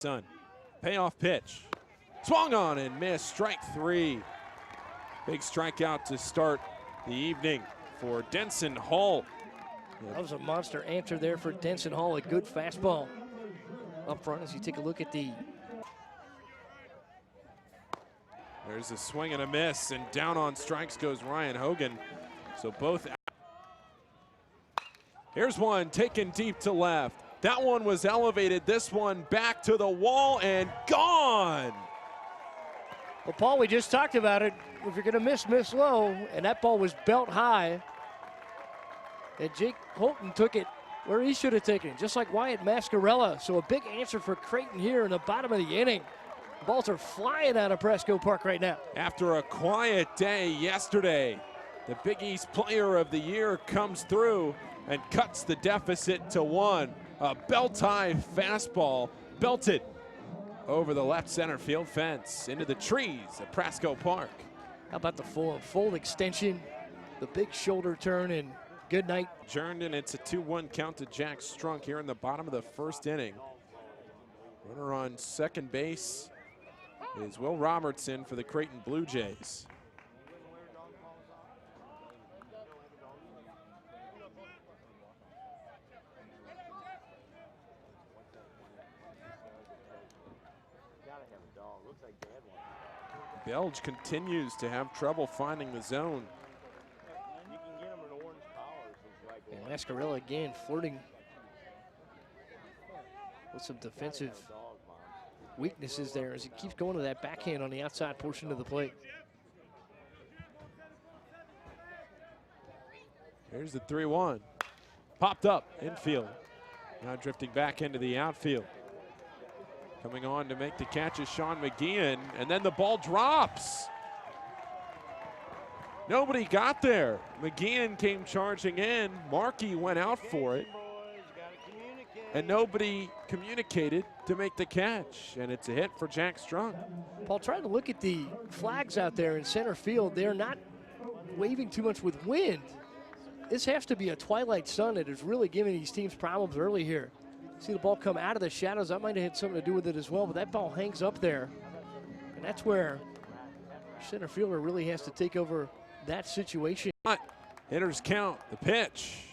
Son, payoff pitch. Swung on and missed, strike three. Big strikeout to start the evening for Denson Hall. That was a monster answer there for Denson Hall. A good fastball up front as you take a look at the. There's a swing and a miss, and down on strikes goes Ryan Hogan. So both. Here's one taken deep to left. That one was elevated. This one back to the wall and gone. Well, Paul, we just talked about it. If you're going to miss low, and that ball was belt high. And Jake Holton took it where he should have taken it, just like Wyatt Mascarella. So a big answer for Creighton here in the bottom of the inning. Balls are flying out of Presco Park right now. After a quiet day yesterday, the Big East Player of the Year comes through and cuts the deficit to one. A belt-high fastball belted over the left center field fence into the trees at Presco Park. How about the full extension, the big shoulder turn, and good night. Adjourned, and it's a 2-1 count to Jack Strunk here in the bottom of the first inning. Runner on second base is Will Robertson for the Creighton Blue Jays. Belge continues to have trouble finding the zone. And Mascarella again flirting with some defensive weaknesses there as he keeps going to that backhand on the outside portion of the plate. Here's the 3-1. Popped up infield. Now drifting back into the outfield. Coming on to make the catch is Sean McGeehan, and then the ball drops. Nobody got there. McGeehan came charging in. Markey went out for it. And nobody communicated to make the catch. And it's a hit for Jack Strunk. Paul, trying to look at the flags out there in center field. They're not waving too much with wind. This has to be a twilight sun that is really giving these teams problems early here. See the ball come out of the shadows. That might have had something to do with it as well, but that ball hangs up there. And that's where center fielder really has to take over that situation. Hitters count, the pitch.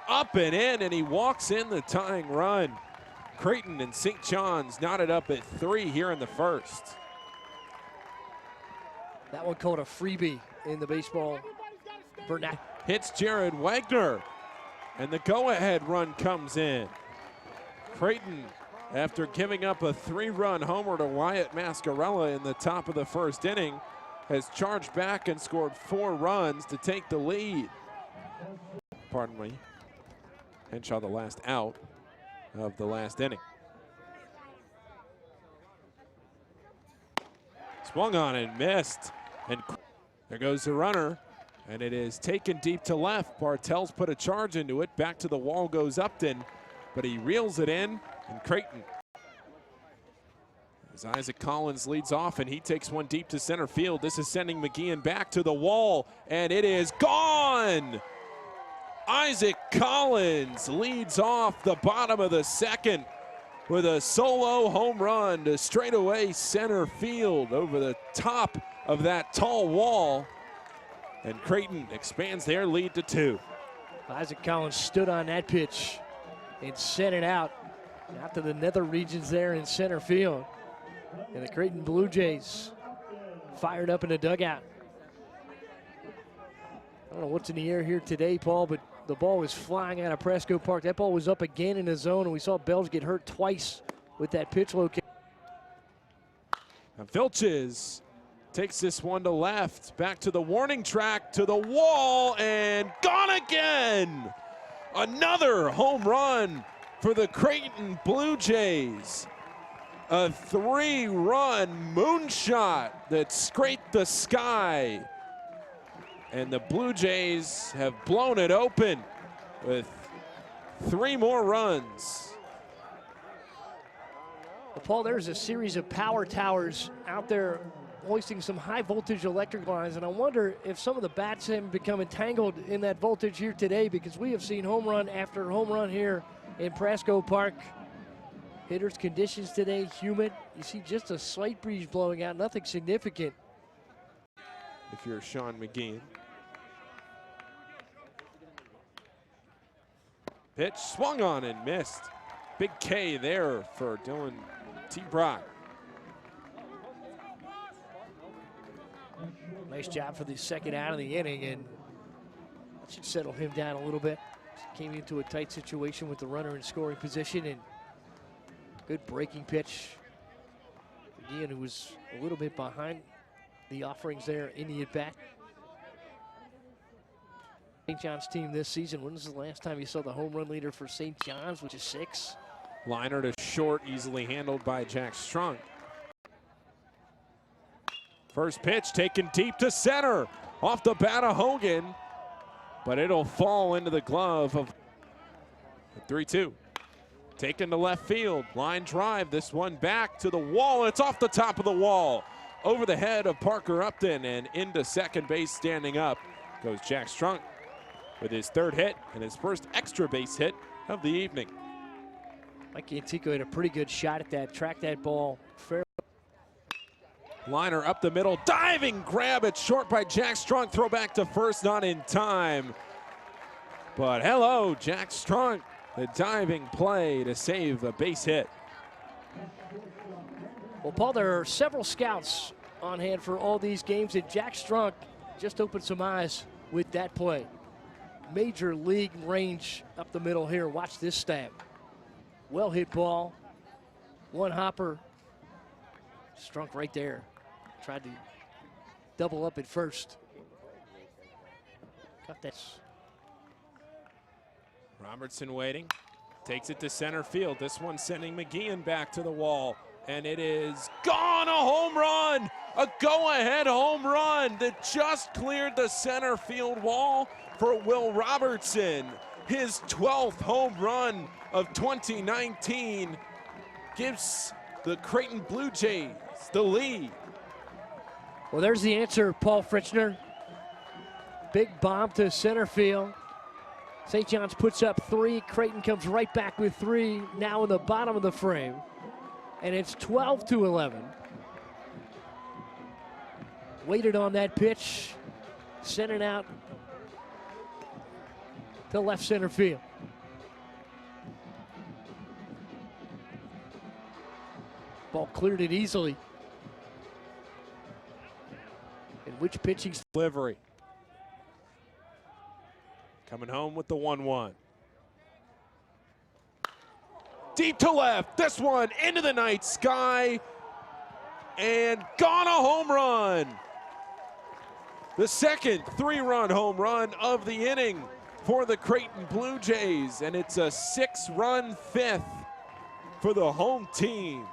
Up and in, and he walks in the tying run. Creighton and St. John's knotted up at 3 here in the first. That one called a freebie in the baseball. Burnett hits Jared Wagner, and the go-ahead run comes in. Creighton, after giving up a 3-run homer to Wyatt Mascarella in the top of the first inning, has charged back and scored 4 runs to take the lead. Pardon me. Henshaw, the last out of the last inning. Swung on and missed. And there goes the runner. And it is taken deep to left. Bartels put a charge into it. Back to the wall goes Upton. But he reels it in, and Creighton. As Isaac Collins leads off, and he takes one deep to center field. This is sending McGeehan back to the wall, and it is gone! Isaac Collins leads off the bottom of the second with a solo home run to straightaway center field over the top of that tall wall. And Creighton expands their lead to 2. Isaac Collins stood on that pitch and sent it out to the nether regions there in center field. And the Creighton Blue Jays fired up in the dugout. I don't know what's in the air here today, Paul, but the ball was flying out of Presco Park. That ball was up again in the zone, and we saw Belge get hurt twice with that pitch location. And Vilches takes this one to left, back to the warning track, to the wall, and gone again! Another home run for the Creighton Blue Jays. A 3-run moonshot that scraped the sky. And the Blue Jays have blown it open with 3 more runs. Well, Paul, there's a series of power towers out there hoisting some high voltage electric lines, and I wonder if some of the bats have become entangled in that voltage here today, because we have seen home run after home run here in Presco Park. Hitters conditions today, humid. You see just a slight breeze blowing out, nothing significant. If you're Sean McGeehan. Pitch swung on and missed. Big K there for Dylan T. Brock. Nice job for the second out of the inning, and that should settle him down a little bit. Came into a tight situation with the runner in scoring position, and good breaking pitch. Again, who was a little bit behind the offerings there in the at-bat. St. John's team this season, when was the last time you saw the home run leader for St. John's, which is 6? Liner to short, easily handled by Jack Strunk. First pitch taken deep to center, off the bat of Hogan, but it'll fall into the glove of 3-2. Taken to left field, line drive, this one back to the wall, it's off the top of the wall. Over the head of Parker Upton and into second base standing up goes Jack Strunk with his third hit and his first extra base hit of the evening. Mike Antico had a pretty good shot at that, tracked that ball fair. Liner up the middle, diving grab it short by Jack Strunk, throw back to first, not in time. But hello, Jack Strunk, the diving play to save a base hit. Well, Paul, there are several scouts on hand for all these games, and Jack Strunk just opened some eyes with that play. Major league range up the middle here. Watch this stab. Well hit ball, one hopper. Strunk right there. Tried to double up at first. Got this. Robertson waiting, takes it to center field. This one sending McGeehan back to the wall, and it is gone, a home run! A go-ahead home run that just cleared the center field wall for Will Robertson. His 12th home run of 2019 gives the Creighton Blue Jays the lead. Well, there's the answer, Paul Fritzner. Big bomb to center field. St. John's puts up 3. Creighton comes right back with 3, now in the bottom of the frame. And it's 12-11. Waited on that pitch, sent it out to left center field. Ball cleared it easily. And which pitching delivery. Coming home with the 1-1. Deep to left, this one into the night sky, and gone, a home run. The second 3-run home run of the inning for the Creighton Blue Jays, and it's a 6-run 5th for the home team.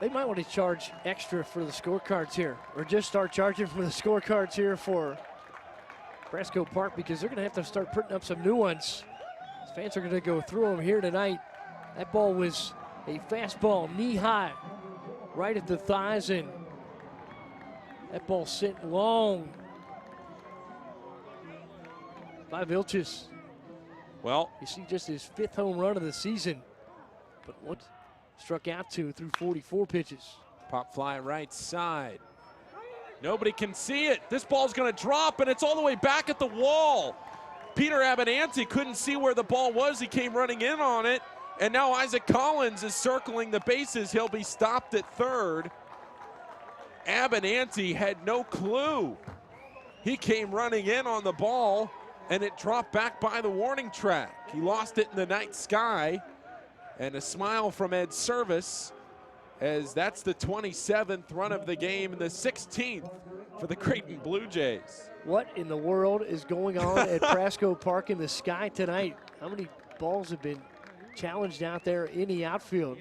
They might want to charge extra for the scorecards here, or just start charging for the scorecards here for Brasco Park, because they're going to have to start putting up some new ones. Fans are going to go through them here tonight. That ball was a fastball, knee high, right at the thighs, and that ball sent long by Vilches. Well, you see just his 5th home run of the season, but what struck out to through 44 pitches. Pop fly right side. Nobody can see it. This ball's going to drop, and it's all the way back at the wall. Peter Abernathy couldn't see where the ball was. He came running in on it, and now Isaac Collins is circling the bases. He'll be stopped at third. Abernathy had no clue. He came running in on the ball, and it dropped back by the warning track. He lost it in the night sky, and a smile from Ed Service, as that's the 27th run of the game and the 16th for the Creighton Blue Jays. What in the world is going on at Brasco Park in the sky tonight? How many balls have been challenged out there in the outfield?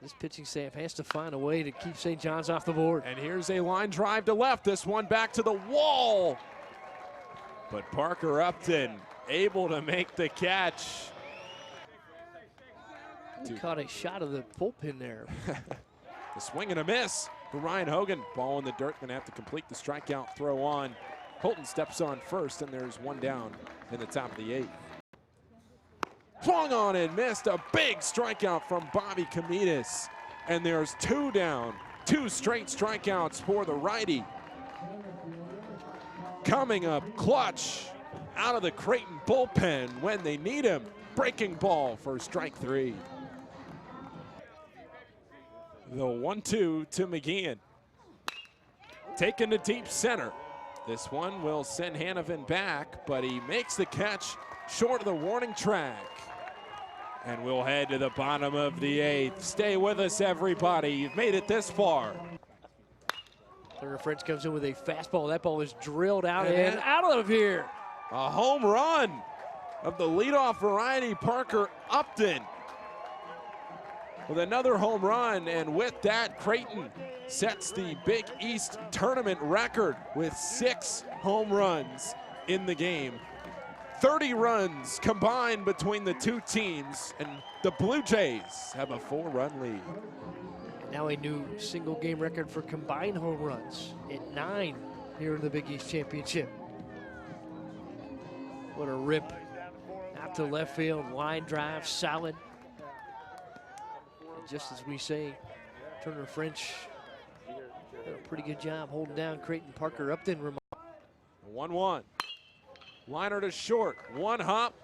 This pitching staff has to find a way to keep St. John's off the board. And here's a line drive to left. This one back to the wall. But Parker Upton able to make the catch. He caught a shot of the bullpen there. The swing and a miss for Ryan Hogan. Ball in the dirt, gonna have to complete the strikeout throw on. Colton steps on first, and there's one down in the top of the 8th. swung on and missed. A big strikeout from Bobby Camitas. And there's 2 down, 2 straight strikeouts for the righty. Coming up clutch out of the Creighton bullpen when they need him. Breaking ball for strike 3. The 1-2 to McGeehan. Taken to deep center. This one will send Hanovan back, but he makes the catch short of the warning track. And we'll head to the bottom of the 8th. Stay with us, everybody. You've made it this far. Turner French comes in with a fastball. That ball is drilled out and out of here. A home run of the leadoff variety, Parker Upton, with another home run. And with that, Creighton sets the Big East tournament record with 6 home runs in the game. 30 runs combined between the 2 teams, and the Blue Jays have a 4-run lead. Now a new single game record for combined home runs at 9 here in the Big East Championship. What a rip out to left field, line drive, solid. And just as we say, Turner French did a pretty good job holding down Creighton. Parker Upton. 1-1. Liner to short, 1 hop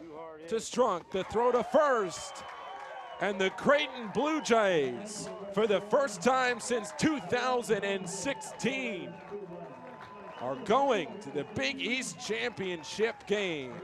to Strunk, the throw to first. And the Creighton Blue Jays, for the first time since 2016, are going to the Big East Championship game.